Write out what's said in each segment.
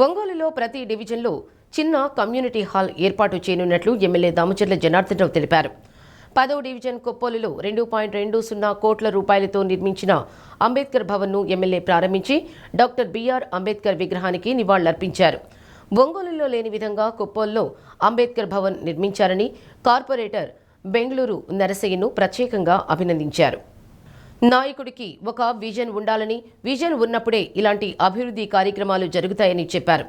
ఒంగోలులో ప్రతి డివిజన్లో చిన్న కమ్యూనిటీ హాల్ ఏర్పాటు చేయనున్నట్లు ఎమ్మెల్యే దామచర్ల జనార్దన్ రావు తెలిపారు. 10వ డివిజన్ కొప్పోలులో 2.20 కోట్ల రూపాయలతో నిర్మించిన అంబేద్కర్ భవన్ను ఎమ్మెల్యే ప్రారంభించి డాక్టర్ బిఆర్ అంబేద్కర్ విగ్రహానికి నివాళులర్పించారు. ఒంగోలులో లేని విధంగా కొప్పోలులో అంబేద్కర్ భవన్ నిర్మించారని కార్పొరేటర్ బెంగళూరు నరసయ్యను ప్రత్యేకంగా అభినందించారు. నాయకుడికి ఒక విజన్ ఉండాలని, విజన్ ఉన్నప్పుడే ఇలాంటి అభివృద్ధి కార్యక్రమాలు జరుగుతాయని చెప్పారు.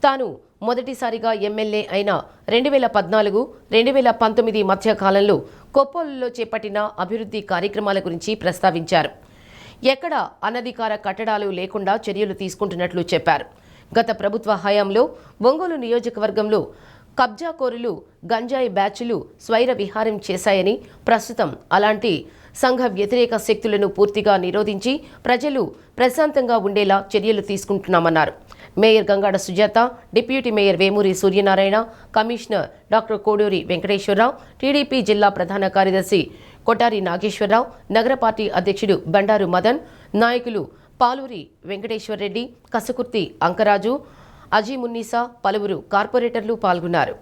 తాను మొదటిసారిగా ఎమ్మెల్యే అయిన 2014-2019 మధ్య కాలంలో కొప్పోలులో చేపట్టిన అభివృద్ధి కార్యక్రమాల గురించి ప్రస్తావించారు. ఎక్కడ అనధికార కట్టడాలు లేకుండా చర్యలు తీసుకుంటున్నట్లు చెప్పారు. గత ప్రభుత్వ హయాంలో ఒంగోలు నియోజకవర్గంలో కబ్జాకోరులు, గంజాయి బ్యాచ్లు స్వైర విహారం చేశాయని, ప్రస్తుతం అలాంటి సంఘ వ్యతిరేక శక్తులను పూర్తిగా నిరోధించి ప్రజలు ప్రశాంతంగా ఉండేలా చర్యలు తీసుకుంటున్నామన్నారు. Mayor Gangada Sujatha, deputy mayor Vemuri Suryanarayana, commissioner doctor Koduri Venkateswararao, TDP జిల్లా ప్రధాన కార్యదర్శి కొటారి నాగేశ్వరరావు, నగర పార్టీ అధ్యక్షుడు బండారు మదన్, నాయకులు పాలూరి వెంకటేశ్వరరెడ్డి, కసకుర్తి అంకరాజు, అజీమున్నీసా, పలువురు కార్పొరేటర్లు పాల్గొన్నారు.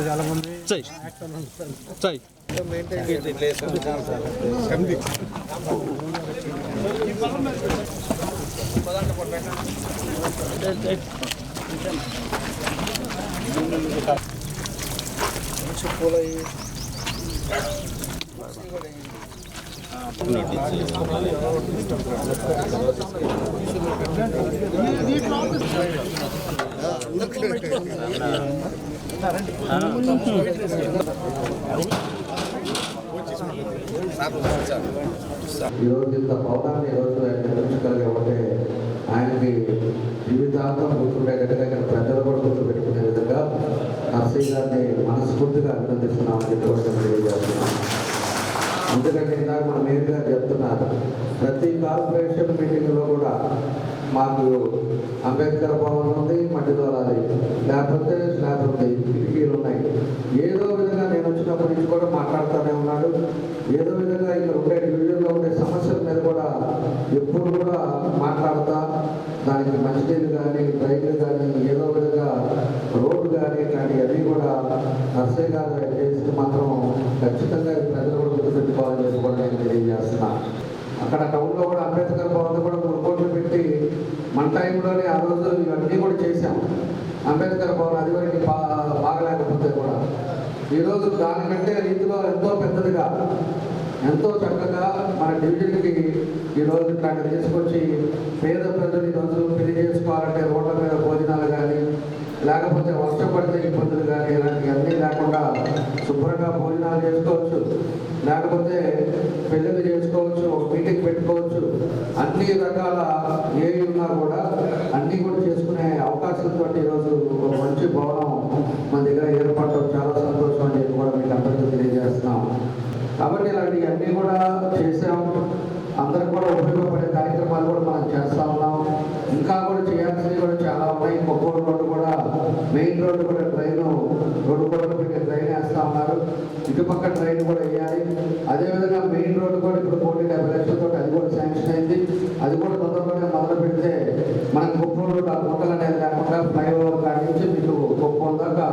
చాలా మంది ఈరోజు ఇంత పౌరాన్ని ఈరోజు నిర్మించగలిగే ఆయనకి జీవితాంతం గుర్తుండేటట్టుగా ఇక్కడ ప్రజలు కూడా గుర్తుపెట్టుకునే విధంగా నర్సయ్య గారిని మనస్ఫూర్తిగా అభినందిస్తున్నామని చెప్పి తెలియజేస్తున్నాం. ఎందుకంటే ఇందాక మన మేయర్ గారు చెప్తున్నారు, ప్రతి కార్పొరేషన్ మీటింగ్లో కూడా మాకు అంబేద్కర్ భవన్ ఉంది, మట్టి దూరాలి, లేకపోతే స్లాబ్ ఉంది, కిటికీలు ఉన్నాయి. ఏదో విధంగా నేను వచ్చినప్పటి నుంచి కూడా మాట్లాడుతూనే ఉన్నాడు. ఏదో విధంగా ఇక్కడ ఉండే డివిజన్లో ఉండే సమస్యల మీద కూడా ఎప్పుడు కూడా మాట్లాడుతా, దానికి మంచినీళ్ళు కానీ, డ్రైన్లు కానీ, ఏదో విధంగా రోడ్డు కానీ ఇట్లాంటివన్నీ కూడా నర్సయ్య గారు చేసి మాత్రం ఖచ్చితంగా ప్రజలు కూడా గుర్తుపెట్టుకోవాలని చెప్పి కూడా నేను తెలియజేస్తున్నాను. అక్కడ టౌన్లో కూడా అంబేద్కర్ భవన్ కూడా 3 కోట్లు పెట్టి మన టైంలోనే ఆ రోజు ఇవన్నీ కూడా చేశాం. అంబేద్కర్ భవన్ అది వరకు బాగలేకపోతే కూడా ఈరోజు దానికంటే రీతిలో ఎంతో పెద్దదిగా, ఎంతో చక్కగా మన డివిజన్కి ఈరోజు ఇట్లాంటి తీసుకొచ్చి పేద ప్రజలు ఈరోజు పెళ్లి చేసుకోవాలంటే రోడ్ల మీద భోజనాలు కానీ, లేకపోతే వర్షం పడితే ఇబ్బందులు కానీ, ఇలాంటివన్నీ లేకుండా శుభ్రంగా భోజనాలు చేసుకోవచ్చు, లేకపోతే పెళ్ళిళ్ళు చేసుకోవచ్చు, ఒక మీటింగ్ పెట్టుకోవచ్చు. అన్ని రకాల ఏవి ఉన్నా కూడా అన్నీ కూడా చేసుకునే అవకాశంతో ఈరోజు ఒక మంచి భవనం మన దగ్గర ఏర్పడటం చాలా సంతోషం అని చెప్పి కూడా మీకు అందరికీ తెలియజేస్తున్నాం. కాబట్టి ఇలాంటివన్నీ కూడా చేసాం. అందరికి కూడా ఉపయోగపడే కార్యక్రమాలు కూడా మనం చేస్తూ ఉన్నాం. ఇంకా కూడా చేయాల్సినవి కూడా చాలా ఉన్నాయి. కొప్పూరు రోడ్డు కూడా, మెయిన్ రోడ్డు కూడా రోడ్డు కూడా పెట్టి డ్రైన్ వేస్తూ ఉన్నారు. ఇటుపక్క డ్రైన్ కూడా వేయాలి. అదేవిధంగా మెయిన్ రోడ్డు కూడా ఇప్పుడు 1,70 లక్షలతో అది కూడా శాంక్షన్ అయింది. అది కూడా తొందరలోనే మొదలు పెడితే మనకు కొప్పూరు రోడ్డు ఆ గుంటలు అనేది లేకుండా ఫ్లైఓవర్ కాడి నుంచి మీకు కొప్పూరు దాకా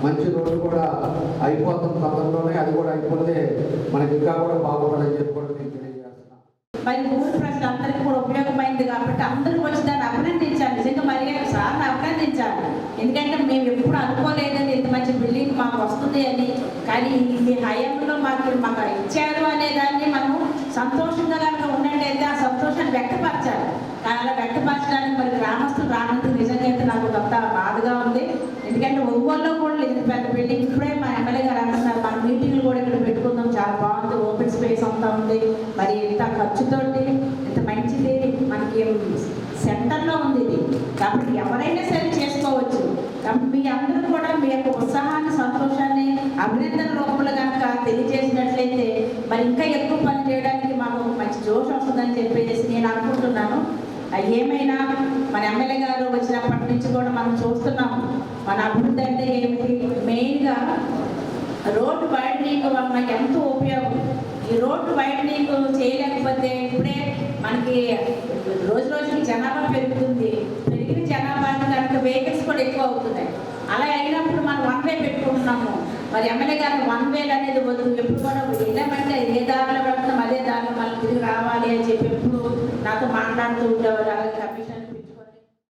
మంచి రోడ్డు కూడా అయిపోతుంది తొందరలోనే. అది కూడా అయిపోతే మనకి ఇంకా కూడా బాగుంటుందని చెప్పి కూడా మీకు తెలియజేస్తున్నాం. మరి ఊరు ప్రజలందరికీ కూడా ఉపయోగమైంది కాబట్టి అందరూ వచ్చి దాన్ని అభినందించాలి. నిజంగా మరి సార్ని అభినందించాలి. ఎందుకంటే మేము ఎప్పుడు అనుకోలేదని ఇంత మంచి బిల్డింగ్ మాకు వస్తుంది అని, కానీ మీ హయాంలో మాకు ఇచ్చారు అనే దాన్ని మనము సంతోషంగా కనుక ఉన్నట్టయితే ఆ సంతోషాన్ని వ్యక్తపరచాలి. అలా వ్యక్తపరచడానికి మరి గ్రామస్తులు రానందుకు నిజంగా అయితే నాకు కొంత బాధగా ఉంది. ఎందుకంటే ఒంగోలులో కూడా ఇంత పెద్ద బిల్డింగ్ ఇప్పుడే మా ఎమ్మెల్యే గారు వస్తూ ఉంది. మరి ఇంత ఖర్చుతోటి ఇంత మంచిది మనకి సెంటర్లో ఉంది ఇది, కాబట్టి ఎవరైనా సరే చేసుకోవచ్చు. కాబట్టి మీ అందరూ కూడా మీ యొక్క ఉత్సాహాన్ని, సంతోషాన్ని అభినందన రూపంలో కనుక తెలియజేసినట్లయితే మరి ఇంకా ఎక్కువ పని చేయడానికి మాకు ఒక మంచి జోష్ వస్తుందని చెప్పేసి నేను అనుకుంటున్నాను. ఏమైనా మన ఎమ్మెల్యే గారు వచ్చినప్పటి నుంచి కూడా మనం చూస్తున్నాము మన అభివృద్ధి అంటే ఏమిటి. మెయిన్గా రోడ్డు వైడనింగ్ వలన ఎంతో ఉపయోగం. ఈ రోడ్డు వైడనింగ్ చేయలేకపోతే ఇప్పుడే మనకి రోజు రోజుకి జనాభా పెరుగుతుంది. పెరిగిన జనాభాని కనుక వెహికల్స్ కూడా ఎక్కువ అవుతున్నాయి. అలా అయినప్పుడు మనం 1 వే పెట్టుకుంటున్నాము. మరి ఎమ్మెల్యే గారు 1 వేలు అనేది వద్దు, ఎప్పుడు కూడా వెళ్ళామంటే ఏ దారిలో వెళ్తాం అదే దారిలో మళ్ళీ తిరిగి రావాలి అని చెప్పి ఎప్పుడు నాతో మాట్లాడుతూ ఉండేవారు. అలాగే కమిషన్